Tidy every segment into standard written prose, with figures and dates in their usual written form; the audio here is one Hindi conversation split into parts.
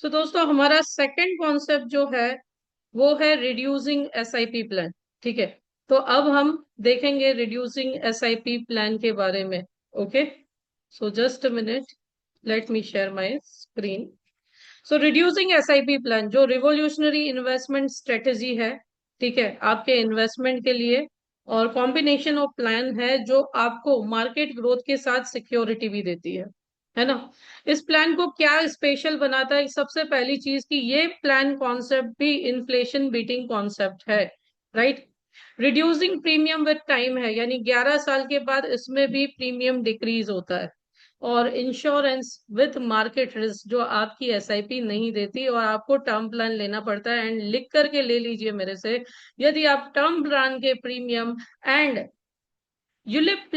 दोस्तों हमारा सेकंड कॉन्सेप्ट जो है वो है रिड्यूसिंग एसआईपी प्लान। ठीक है। तो अब हम देखेंगे रिड्यूसिंग एसआईपी प्लान के बारे में। Okay. Just a minute, let me share my screen. Reducing SIP plan जो रिवोल्यूशनरी इन्वेस्टमेंट स्ट्रेटेजी है, ठीक है, आपके इन्वेस्टमेंट के लिए, और कॉम्बिनेशन ऑफ प्लान है जो आपको मार्केट ग्रोथ के साथ सिक्योरिटी भी देती है ना। इस प्लान को क्या स्पेशल बनाता है? सबसे पहली चीज कि ये प्लान कॉन्सेप्ट भी इन्फ्लेशन बीटिंग कॉन्सेप्ट है, right. Reducing premium with time है, यानी 11 साल के बाद इसमें भी प्रीमियम डिक्रीज होता है। और इंश्योरेंस विथ मार्केट रिस्क जो आपकी एसआईपी नहीं देती और आपको टर्म प्लान लेना पड़ता है। एंड लिख करके ले लीजिए मेरे से, यदि आप टर्म प्लान के प्रीमियम एंड यूलिप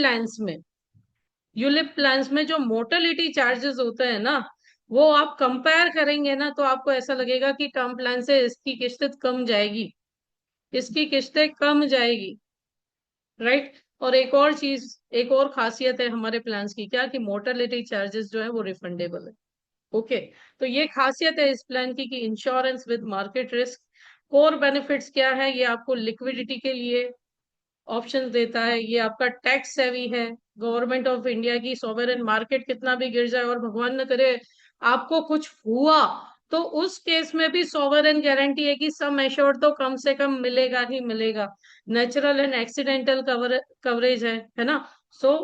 प्लान्स में जो मोर्टेलिटी चार्जेस होते हैं ना, वो आप कंपेयर करेंगे ना, तो आपको ऐसा लगेगा कि टर्म प्लान से इसकी किस्तें कम जाएगी, इसकी किस्तें कम जाएगी, राइट। और एक और चीज, एक और खासियत है हमारे प्लान्स की, क्या कि मोर्टेलिटी चार्जेस जो है वो रिफंडेबल है। ओके। तो ये खासियत है इस प्लान की कि insurance with market risk. Core benefits क्या है? ये आपको लिक्विडिटी के लिए ऑप्शंस देता है, ये आपका टैक्स सेवी है। गवर्नमेंट ऑफ इंडिया की सॉवरेन मार्केट कितना भी गिर जाए और भगवान न करे आपको कुछ हुआ, तो उस केस में भी सॉवरेन गारंटी है कि सम एश्योर्ड तो कम से कम मिलेगा ही मिलेगा। नेचुरल एंड एक्सीडेंटल कवरेज है ना।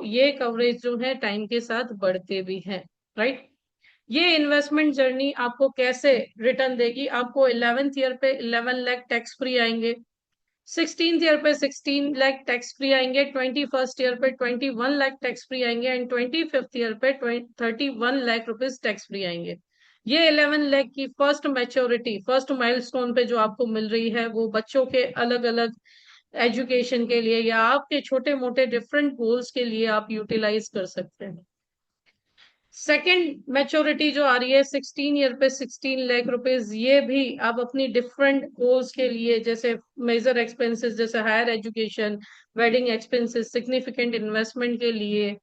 ये कवरेज जो है टाइम के साथ बढ़ते भी हैं, राइट। ये इन्वेस्टमेंट जर्नी आपको कैसे रिटर्न देगी? आपको 11th ईयर पे 11 लाख टैक्स फ्री आएंगे, 16th ईयर पे 16 लाख टैक्स फ्री आएंगे, 21st ईयर पे 21 लाख टैक्स फ्री आएंगे, एंड 25th ईयर पे 31 लाख रुपीज टैक्स फ्री आएंगे। ये 11 लाख की फर्स्ट मैच्योरिटी, फर्स्ट माइलस्टोन पे जो आपको मिल रही है, वो बच्चों के अलग अलग एजुकेशन के लिए या आपके छोटे मोटे डिफरेंट गोल्स के लिए आप यूटिलाइज कर सकते हैं। सेकेंड मैच्योरिटी जो आ रही है 16 ईयर पे 16 लाख रुपीज, ये भी आप अपनी डिफरेंट गोल्स के लिए, जैसे मेजर एक्सपेंसेस जैसे higher education, wedding expenses, significant investment के लिए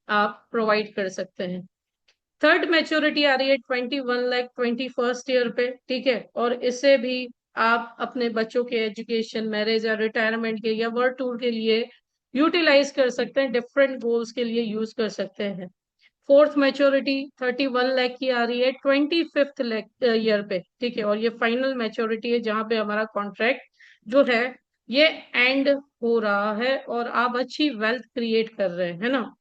आप प्रोवाइड कर सकते हैं। थर्ड मैच्योरिटी आ रही है 21 लाख 21st ईयर पे, ठीक है। और इससे भी आप अपने बच्चों के एजुकेशन, मैरिज या रिटायरमेंट के या वर्ल्ड टूर के लिए यूटिलाइज कर सकते हैं, डिफरेंट गोल्स के लिए यूज कर सकते हैं। फोर्थ मैच्योरिटी 31 लाख की आ रही है 25th ईयर पे, ठीक है। और ये फाइनल मैच्योरिटी है जहां पे हमारा कॉन्ट्रैक्ट जो है ये एंड हो रहा है और आप अच्छी वेल्थ क्रिएट कर रहे हैं, है ना।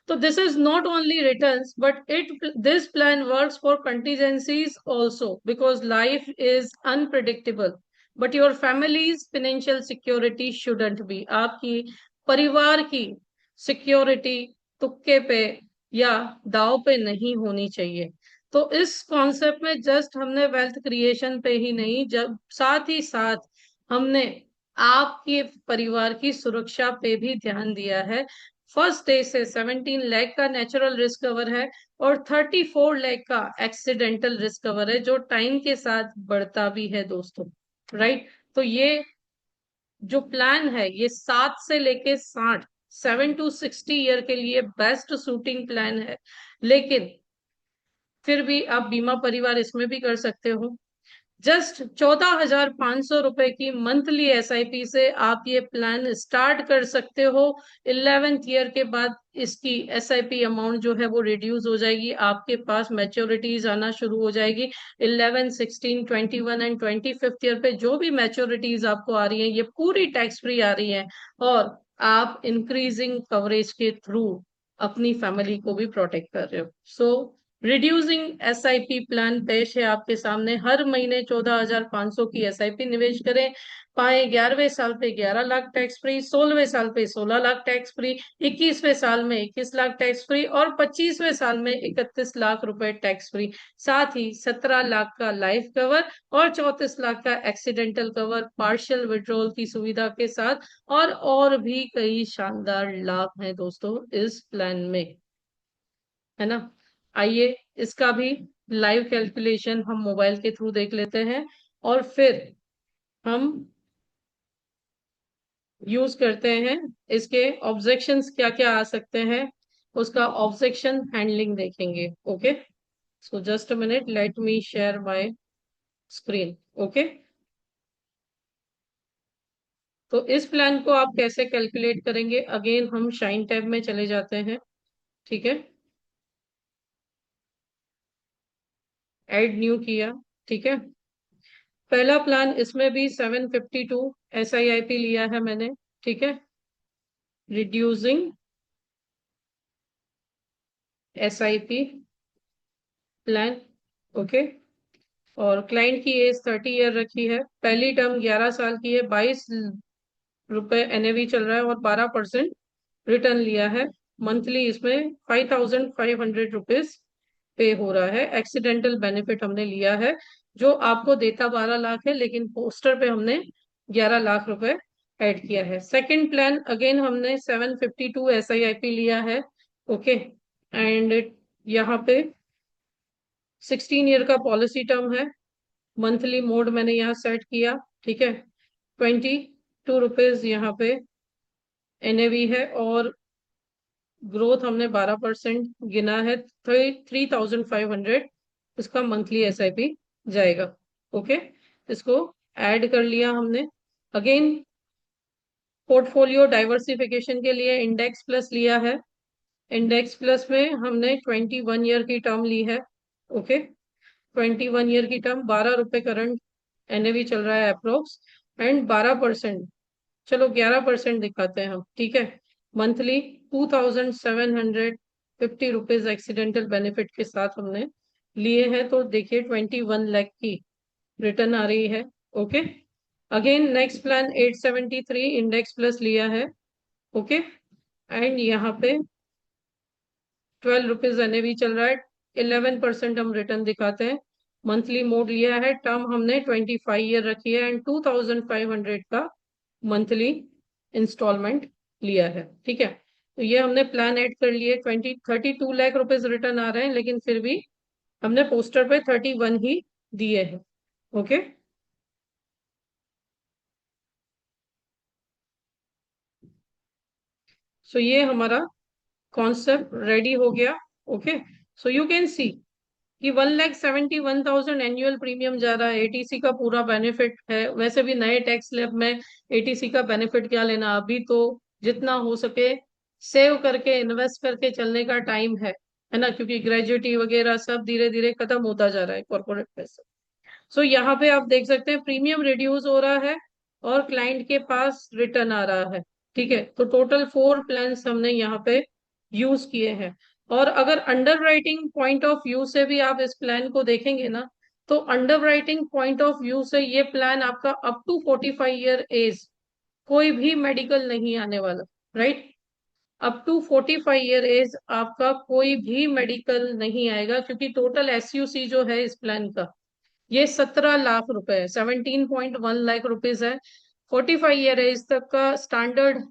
तो this is not only returns but it this plan works for contingencies also, because life is unpredictable but your families financial security shouldn't be. आपकी परिवार की सिक्योरिटी तुक्के पे या दाव पे नहीं होनी चाहिए। तो इस कॉन्सेप्ट में जस्ट हमने वेल्थ क्रिएशन पे ही नहीं, जब साथ ही साथ हमने आपके परिवार की सुरक्षा पे भी ध्यान दिया है। फर्स्ट डे से 17 लाख का नेचुरल रिस्क कवर है और 34 लाख का एक्सीडेंटल रिस्क कवर है, जो टाइम के साथ बढ़ता भी है दोस्तों, राइट। तो ये जो प्लान है ये 7 से लेके 60, 7 to 60 ईयर के लिए बेस्ट सूटिंग प्लान है। लेकिन फिर भी आप बीमा परिवार इसमें भी कर सकते हो। जस्ट 14,500 रुपए की मंथली एसआईपी से आप ये प्लान स्टार्ट कर सकते हो। 11th ईयर के बाद इसकी एसआईपी अमाउंट जो है वो रिड्यूस हो जाएगी, आपके पास मैच्योरिटीज आना शुरू हो जाएगी। 11, 16, 21 एंड 25th ईयर पे जो भी मैच्योरिटीज आपको आ रही है ये पूरी टैक्स फ्री आ रही है, और आप इंक्रीजिंग कवरेज के थ्रू अपनी फैमिली को भी प्रोटेक्ट कर रहे हो। रिड्यूसिंग एसआईपी प्लान पेश है आपके सामने। हर महीने 14,500 की एसआईपी निवेश करें, पाए 11वें साल पे 11 लाख टैक्स फ्री, 16वें साल पे 16 लाख टैक्स फ्री, 21वें साल में 21 लाख टैक्स फ्री और 25वें साल में 31 लाख रुपए टैक्स फ्री। साथ ही 17 लाख का लाइफ कवर और 34 लाख का एक्सीडेंटल कवर पार्शियल विड्रॉल की सुविधा के साथ, और भी कई शानदार लाभ हैं दोस्तों इस प्लान में, है ना। आइए इसका भी लाइव कैलकुलेशन हम मोबाइल के थ्रू देख लेते हैं और फिर हम यूज करते हैं इसके ऑब्जेक्शंस क्या क्या आ सकते हैं, उसका ऑब्जेक्शन हैंडलिंग देखेंगे। Okay. So just a minute, let me share my screen. Okay. तो इस प्लान को आप कैसे कैलकुलेट करेंगे? अगेन हम शाइन टैब में चले जाते हैं। ठीक है, ऐड न्यू किया। ठीक है, पहला प्लान, इसमें भी 752 SIIP लिया है मैंने। ठीक है, रिड्यूसिंग SIP प्लान। ओके, और क्लाइंट की एज 30 ईयर रखी है। पहली टर्म 11 साल की है, 22 रुपए NAV चल रहा है और 12% रिटर्न लिया है। मंथली इसमें 5500 रुपीज पे हो रहा है। एक्सीडेंटल बेनिफिट हमने लिया है, जो आपको देता 12 लाख है, लेकिन पोस्टर पे हमने 11 लाख रुपए ऐड किया है। सेकंड प्लान, अगेन हमने 752 SIIP लिया है। ओके, एंड यहाँ पे 16 ईयर का पॉलिसी टर्म है। मंथली मोड मैंने यहाँ सेट किया। ठीक है, 22 रुपीज यहाँ पे NAV है, और ग्रोथ हमने 12% गिना है। 3500 इसका मंथली SIP जाएगा। ओके, इसको ऐड कर लिया हमने। अगेन पोर्टफोलियो डाइवर्सिफिकेशन के लिए इंडेक्स प्लस लिया है। इंडेक्स प्लस में हमने 21 ईयर की टर्म ली है। ओके, 21 ईयर की टर्म, 12 रुपए करंट NAV चल रहा है अप्रोक्स, एंड 12%, चलो 11% दिखाते हैं हम। ठीक है, मंथली 2750 रुपीज एक्सीडेंटल बेनिफिट के साथ हमने लिए हैं। तो देखिए 21 लाख की रिटर्न आ रही है। Okay, again next plan 873 index plus लिया है। ओके, एंड यहाँ पे 12 रुपीज NAV चल रहा है, 11% हम रिटर्न दिखाते हैं। मंथली मोड लिया है, टर्म हमने 25 ईयर रखी है, एंड 2500 का मंथली इंस्टॉलमेंट लिया है। ठीक है, तो ये हमने प्लान ऐड कर लिए। 32 लाख रुपीज रिटर्न आ रहे हैं, लेकिन फिर भी हमने पोस्टर पे 31 ही दिए हैं। ओके, सो ये हमारा कॉन्सेप्ट रेडी हो गया। Okay, so you can see कि 1,71,000 एनुअल प्रीमियम जा रहा है। ATC का पूरा बेनिफिट है। वैसे भी नए टैक्स स्लैब में ATC का बेनिफिट क्या लेना, अभी तो जितना हो सके सेव करके इन्वेस्ट करके चलने का टाइम है ना, क्योंकि ग्रेजुएटी वगैरह सब धीरे धीरे खत्म होता जा रहा है कॉर्पोरेट पैसे। सो यहाँ पे आप देख सकते हैं प्रीमियम रिड्यूस हो रहा है और क्लाइंट के पास रिटर्न आ रहा है। ठीक है, तो टोटल 4 प्लान्स हमने यहाँ पे यूज किए हैं। और अगर under writing point of view से भी आप इस प्लान को देखेंगे ना, तो under writing point of view से ये प्लान आपका अप टू 45 ईयर एज कोई भी मेडिकल नहीं आने वाला। Right, up to 45 year age आपका कोई भी मेडिकल नहीं आएगा, क्योंकि टोटल SUC जो है इस प्लान का, ये 17 लाख रुपए है, 17.1 लाख रुपीज है। 45 ईयर एज तक का स्टैंडर्ड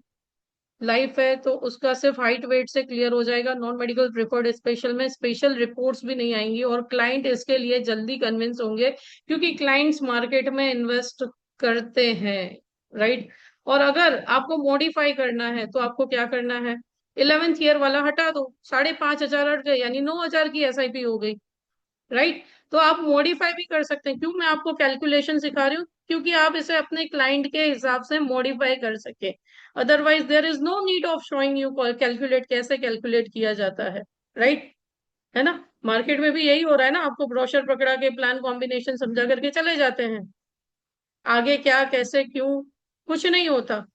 लाइफ है, तो उसका सिर्फ हाइट वेट से क्लियर हो जाएगा। नॉन मेडिकल प्रिफर्ड स्पेशल में स्पेशल रिपोर्ट्स भी नहीं आएंगी, और क्लाइंट इसके लिए जल्दी कन्विंस होंगे, क्योंकि क्लाइंट्स मार्केट में इन्वेस्ट करते हैं। राइट, और अगर आपको मॉडिफाई करना है तो आपको क्या करना है, 11th ईयर वाला हटा दो, 5,500 हट गए, यानी 9,000 की SIP हो गई। राइट, तो आप मॉडिफाई भी कर सकते हैं। क्यों मैं आपको कैलकुलेशन सिखा रही हूँ? क्योंकि आप इसे अपने क्लाइंट के हिसाब से मॉडिफाई कर सके। Otherwise there is no need of showing you calculate, कैसे कैलकुलेट किया जाता है। राइट, है ना, मार्केट में भी यही हो रहा है ना, आपको ब्रोशर पकड़ा के प्लान कॉम्बिनेशन समझा करके चले जाते हैं। आगे क्या, कैसे, क्यों, कुछ नहीं होता।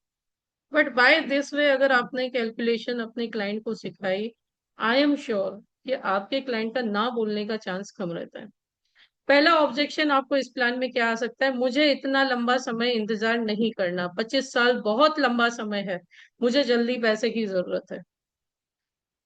बट बाय दिस वे अगर आपने कैलकुलेशन अपने क्लाइंट को सिखाई, आई एम श्योर कि आपके क्लाइंट का ना बोलने का चांस कम रहता है। पहला ऑब्जेक्शन आपको इस प्लान में क्या आ सकता है, मुझे इतना लंबा समय इंतजार नहीं करना, 25 साल बहुत लंबा समय है, मुझे जल्दी पैसे की जरूरत है।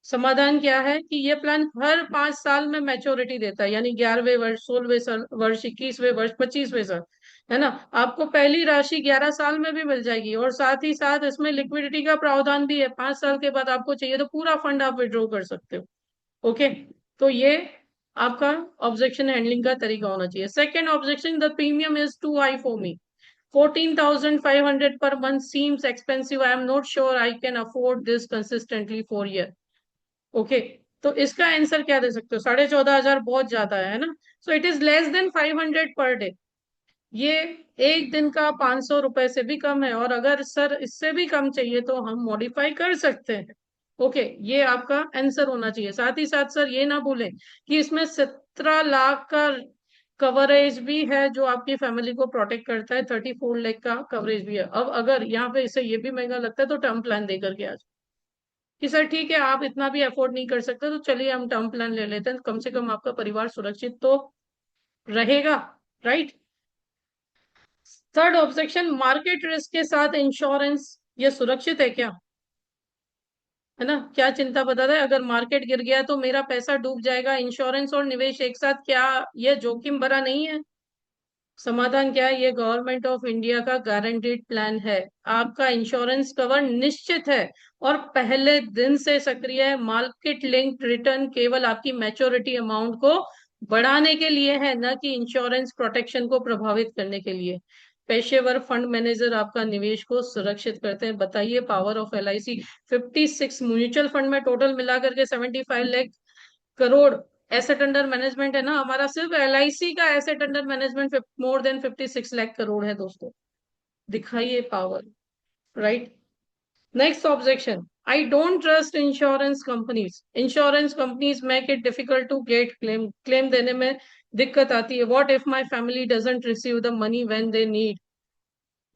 समाधान क्या है कि ये प्लान हर 5 साल में मैच्योरिटी देता है, यानी 11वें वर्ष, 16वें वर्ष, 21वें वर्ष, 25वें साल, है ना। आपको पहली राशि 11 साल में भी मिल जाएगी, और साथ ही साथ इसमें लिक्विडिटी का प्रावधान भी है। 5 साल के बाद आपको चाहिए तो पूरा फंड आप विड्रॉ कर सकते हो। ओके, तो ये आपका ऑब्जेक्शन हैंडलिंग का तरीका होना चाहिए। Second objection, the premium is too high for me, 14,500 per month seems expensive. I am not sure I can afford this consistently for year. Okay, तो इसका आंसर क्या दे सकते हो? 14,500 बहुत ज्यादा है ना? So it is less than 500 per day. ये एक दिन का 500 रुपए से भी कम है, और अगर सर इससे भी कम चाहिए तो हम मॉडिफाई कर सकते हैं। ओके, ये आपका आंसर होना चाहिए। साथ ही साथ सर ये ना भूलें कि इसमें 17 लाख का कवरेज भी है जो आपकी फैमिली को प्रोटेक्ट करता है, 34 लाख का कवरेज भी है। अब अगर यहाँ पे इसे ये भी महंगा लगता है तो टर्म प्लान दे करके आ जाओ कि सर ठीक है आप इतना भी अफोर्ड नहीं कर सकते, तो चलिए हम टर्म प्लान ले लेते हैं, कम से कम आपका परिवार सुरक्षित तो रहेगा। Right. Third objection, market risk के साथ इंश्योरेंस ये सुरक्षित है क्या? है ना, क्या चिंता बताता है, अगर मार्केट गिर गया तो मेरा पैसा डूब जाएगा, इंश्योरेंस और निवेश एक साथ, क्या ये जोखिम भरा नहीं है? समाधान क्या है? ये गवर्नमेंट ऑफ इंडिया का गारंटीड प्लान है। आपका इंश्योरेंस कवर निश्चित है और पहले दिन से सक्रिय है। मार्केट लिंक्ड रिटर्न केवल आपकी मैच्योरिटी अमाउंट को बढ़ाने के लिए है, न कि इंश्योरेंस प्रोटेक्शन को प्रभावित करने के लिए। पेशेवर फंड मैनेजर आपका निवेश को सुरक्षित करते हैं। बताइए power of LIC। 56 mutual fund में टोटल मिलाकर के 75 lakh crore asset under management है ना हमारा। सिर्फ LIC का asset under management more than 56 lakh crore है दोस्तों। दिखाइए power. Right. Next objection, I don't trust insurance companies. Insurance companies make it difficult to get claim. Claim देने में दिक्कत आती है। What if my family doesn't receive the money when they need.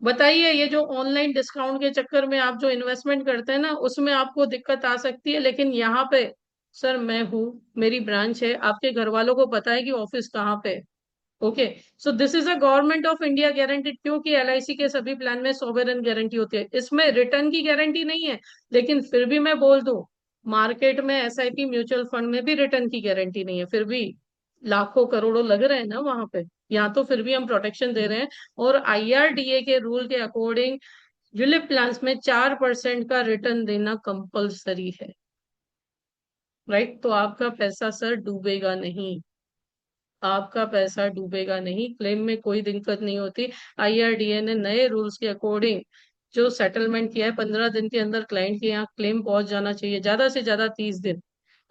बताइए, ये जो ऑनलाइन डिस्काउंट के चक्कर में आप जो इन्वेस्टमेंट करते हैं ना, उसमें आपको दिक्कत आ सकती है, लेकिन यहाँ पे सर मैं हूँ, मेरी ब्रांच है, आपके घर वालों को पता है कि ऑफिस कहाँ पे है। Okay, so this is a government of India guaranteed, क्योंकि LIC के सभी प्लान में सॉवरेन गारंटी होती है। इसमें रिटर्न की गारंटी नहीं है, लेकिन फिर भी मैं बोल दूं, मार्केट में SIP म्यूचुअल फंड में भी रिटर्न की गारंटी नहीं है, फिर भी लाखों करोड़ों लग रहे हैं ना वहां पे। यहाँ तो फिर भी हम प्रोटेक्शन दे रहे हैं। और IRDA के रूल के अकॉर्डिंग यूलिप प्लान्स में 4% का रिटर्न देना कंपलसरी है। राइट, तो आपका पैसा सर डूबेगा नहीं। आपका पैसा डूबेगा नहीं, क्लेम में कोई दिक्कत नहीं होती। IRDA ने नए रूल्स के अकॉर्डिंग जो सेटलमेंट किया है, 15 दिन के अंदर क्लाइंट के यहाँ क्लेम पहुंच जाना चाहिए, ज्यादा से ज्यादा 30 दिन।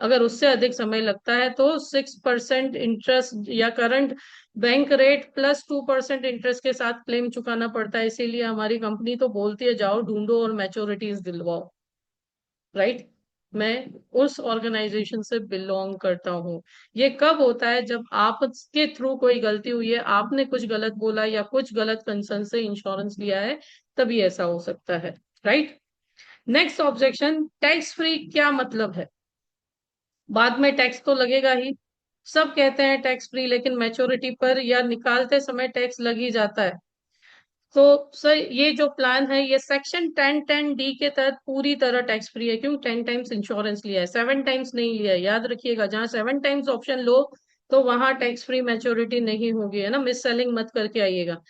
अगर उससे अधिक समय लगता है तो 6% इंटरेस्ट या current bank rate plus 2% interest के साथ क्लेम चुकाना पड़ता है। इसीलिए हमारी कंपनी तो बोलती है जाओ ढूंढो और मैच्योरिटीज दिलवाओ। राइट। मैं उस ऑर्गेनाइजेशन से बिलोंग करता हूँ। ये कब होता है? जब आपके थ्रू कोई गलती हुई है, आपने कुछ गलत बोला या कुछ गलत कंसर्न से इंश्योरेंस लिया है, तभी ऐसा हो सकता है। Right. Next objection, tax free क्या मतलब है? बाद में टैक्स तो लगेगा ही। सब कहते हैं टैक्स फ्री, लेकिन मैच्योरिटी पर या निकालते समय टैक्स लग ही जाता है। तो सर ये जो प्लान है ये सेक्शन 10(10)(D) के तहत पूरी तरह टैक्स फ्री है। क्यों? 10 टाइम्स इंश्योरेंस लिया है, 7 टाइम्स नहीं लिया है। याद रखिएगा, जहां 7 टाइम्स ऑप्शन लो तो वहां टैक्स फ्री मैच्योरिटी नहीं होगी, है ना, मिस सेलिंग मत करके आइएगा।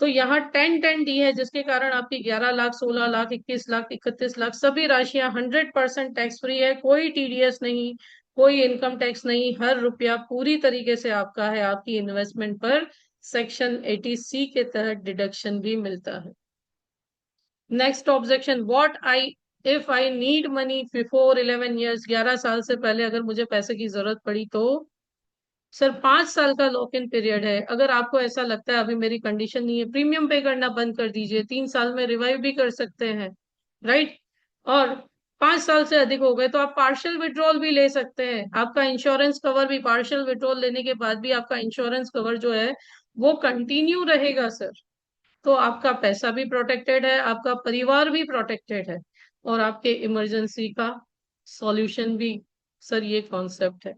तो यहाँ 10(10)(D है, जिसके कारण आपकी 11 लाख, 16 लाख, 21 लाख, 31 लाख सभी राशियां 100% टैक्स फ्री है। कोई TDS नहीं, कोई इनकम टैक्स नहीं, हर रुपया पूरी तरीके से आपका है। आपकी इन्वेस्टमेंट पर सेक्शन 80C के तहत डिडक्शन भी मिलता है। Next objection, what I if I need money before 11 years. 11 साल से पहले अगर मुझे पैसे की जरूरत पड़ी तो? सर 5 साल का लॉक इन पीरियड है। अगर आपको ऐसा लगता है अभी मेरी कंडीशन नहीं है, प्रीमियम पे करना बंद कर दीजिए, 3 साल में रिवाइव भी कर सकते हैं। राइट। और 5 साल से अधिक हो गए तो आप पार्शियल विड्रॉल भी ले सकते हैं। आपका इंश्योरेंस कवर भी, पार्शियल विड्रॉल लेने के बाद भी आपका इंश्योरेंस कवर जो है वो कंटिन्यू रहेगा सर। तो आपका पैसा भी प्रोटेक्टेड है, आपका परिवार भी प्रोटेक्टेड है, और आपके इमरजेंसी का सॉल्यूशन भी। सर ये कॉन्सेप्ट है।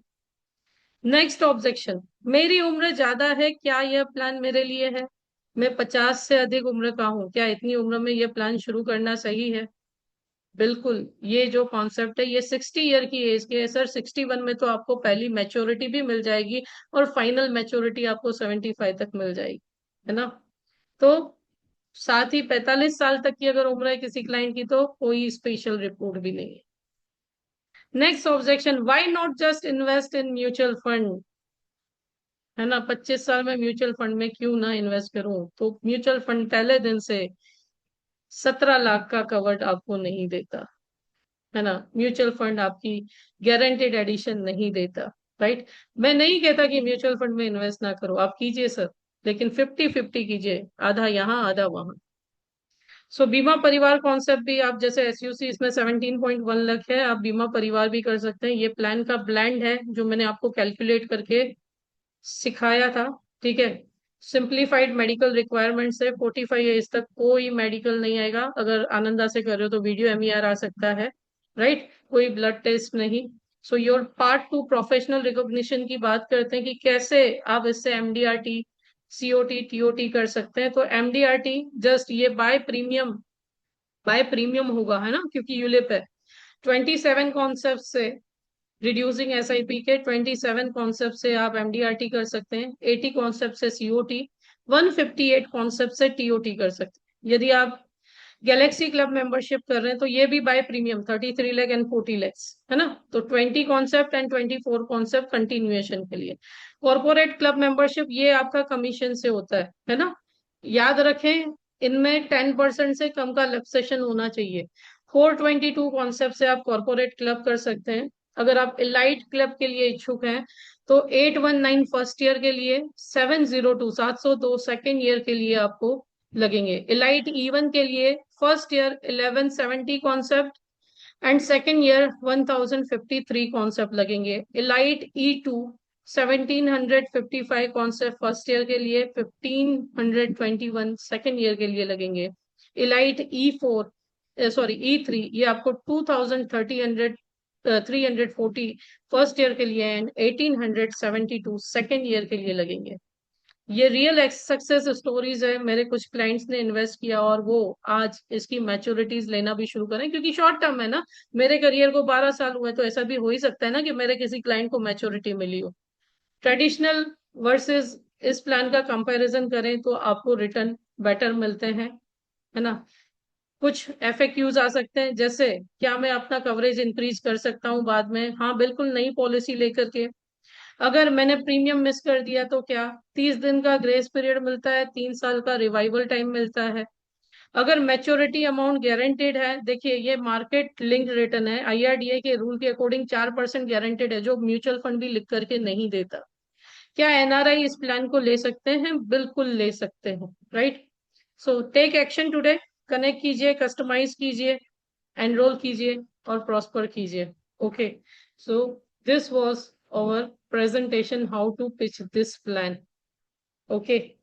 नेक्स्ट ऑब्जेक्शन, मेरी उम्र ज्यादा है, क्या यह प्लान मेरे लिए है? मैं 50 से अधिक उम्र का हूँ, क्या इतनी उम्र में यह प्लान शुरू करना सही है? बिल्कुल। ये जो कॉन्सेप्ट है ये 60 ईयर की एज के है सर। 61 में तो आपको पहली मैच्योरिटी भी मिल जाएगी, और फाइनल मैच्योरिटी आपको 75 तक मिल जाएगी, है ना। तो साथ ही 45 साल तक की अगर उम्र है किसी क्लाइंट की तो कोई स्पेशल रिपोर्ट भी नहीं है। Next objection, why not just invest in mutual fund. है ना, 25 साल में म्यूचुअल फंड में क्यों ना इन्वेस्ट करूं? तो म्यूचुअल फंड पहले दिन से 17 लाख का कवर आपको नहीं देता। है ना। म्यूचुअल फंड आपकी गारंटेड एडिशन नहीं देता, राइट। मैं नहीं कहता कि म्यूचुअल फंड में इन्वेस्ट ना करो, आप कीजिए सर, लेकिन 50-50 कीजिए, आधा यहाँ आधा वहां। सो बीमा परिवार कॉन्सेप्ट भी आप, जैसे एसयूसी इसमें 17.1 लाख है, आप बीमा परिवार भी कर सकते हैं। ये प्लान का ब्लेंड है जो मैंने आपको कैलकुलेट करके सिखाया था, ठीक है। सिंप्लीफाइड मेडिकल रिक्वायरमेंट से 45 एज तक कोई मेडिकल नहीं आएगा। अगर आनंदा से कर रहे हो तो वीडियो एमईआर आ सकता है, राइट, कोई ब्लड टेस्ट नहीं। So your part two professional recognition की बात करते हैं कि कैसे आप इससे एमडीआरटी, सीओटी, टीओटी कर सकते हैं। तो एमडीआरटी जस्ट ये बाय प्रीमियम होगा, है ना, क्योंकि यूलिप है। 27 कॉन्सेप्ट से, रिड्यूसिंग एसआईपी के 27 कॉन्सेप्ट से आप एमडीआरटी कर सकते हैं, 80 कॉन्सेप्ट से सीओटी, 158 कॉन्सेप्ट से टीओटी कर सकते हैं। यदि आप गैलेक्सी क्लब मेंबरशिप कर रहे हैं तो ये भी buy premium 33 lakh and 40 lakhs, है ना। तो 20 कॉन्सेप्ट एंड 24 कॉन्सेप्ट कंटिन्यूएशन के लिए। कॉर्पोरेट क्लब मेंबरशिप ये आपका कमीशन से होता है ना। याद रखें, इनमें 10% से कम का लक्सेशन होना चाहिए। 422 कॉन्सेप्ट से आप कॉर्पोरेट क्लब कर सकते हैं। अगर आप इलाइट क्लब के लिए इच्छुक हैं तो 819 फर्स्ट ईयर के लिए, 702 सेकेंड ईयर के लिए आपको लगेंगे। इलाइट इवन के लिए first year 1170 concept and second year 1053 concept लगेंगे। Elite E two 1755 concept first year के लिए, 1521 सेकेंड ईयर के लिए लगेंगे। इलाइट ई4, सॉरी ई3, ये आपको 2340 फर्स्ट ईयर के लिए एंड 1872 सेकेंड ईयर के लिए लगेंगे। ये रियल सक्सेस स्टोरीज है, मेरे कुछ क्लाइंट्स ने इन्वेस्ट किया और वो आज इसकी मैच्योरिटीज लेना भी शुरू करें, क्योंकि शॉर्ट टर्म है ना। मेरे करियर को 12 साल हुए तो ऐसा भी हो ही सकता है ना कि मेरे किसी क्लाइंट को मैच्योरिटी मिली हो। ट्रेडिशनल वर्सेस इस प्लान का कंपैरिजन करें तो आपको रिटर्न बेटर मिलते हैं, है ना। कुछ एफएक्यूज आ सकते हैं, जैसे क्या मैं अपना कवरेज इंक्रीज कर सकता हूँ बाद में? हाँ बिल्कुल, नई पॉलिसी लेकर के। अगर मैंने प्रीमियम मिस कर दिया तो क्या? 30 दिन का ग्रेस पीरियड मिलता है, 3 साल का रिवाइवल टाइम मिलता है। अगर मैच्योरिटी अमाउंट गारंटेड है, देखिए ये मार्केट लिंक रिटर्न है, आईआरडीए के रूल के अकॉर्डिंग 4% गारंटेड है, जो म्यूचुअल फंड भी लिख करके नहीं देता। क्या एनआरआई इस प्लान को ले सकते हैं? बिल्कुल ले सकते हैं, right. So take action today, connect कीजिए, कस्टमाइज कीजिए, एनरोल कीजिए और प्रॉस्पर कीजिए। Okay, so this was our presentation how to pitch this plan. Okay.